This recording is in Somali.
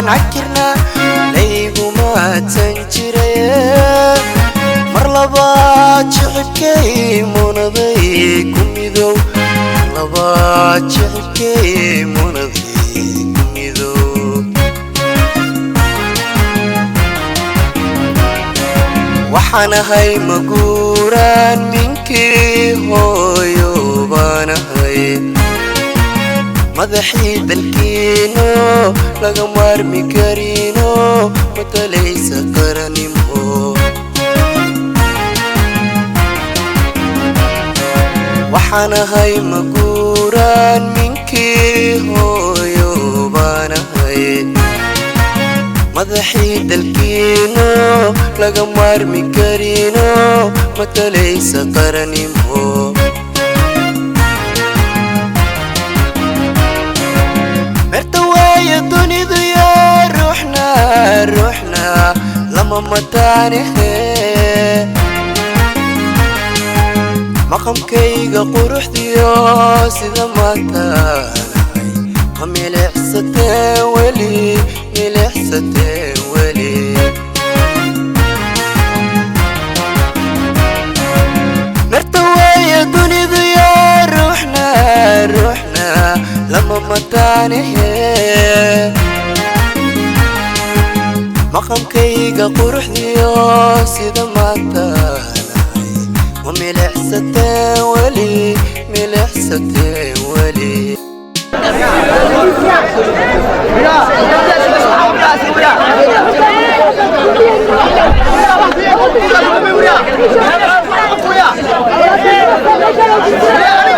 waxaan cakirnaa layguma tanjiraya mar labaad jecebkay munaday ku midow mar labaad jecebkay munaday ku midow waxaan ahay maguuraan ninkii hooyo baan ahay madaxii dalkiino laga maarmi karino matalaysa qaranimo waxaan ahay maguuraan ninkii hooyo baan ahay madaxii dalkiino laga maarmi karino matalaysa qaranimo مرتوايا دنيا يا روحنا لما متاني مقام كيغا قروح ديو سيدا متاني ملح ستين ولي ملح ستين ولي مرتوايا دنيا يا روحنا لما متاني مقام كيغا قروح ديو سيدا متاني وملح ستين ولي ملح ستين ولي يا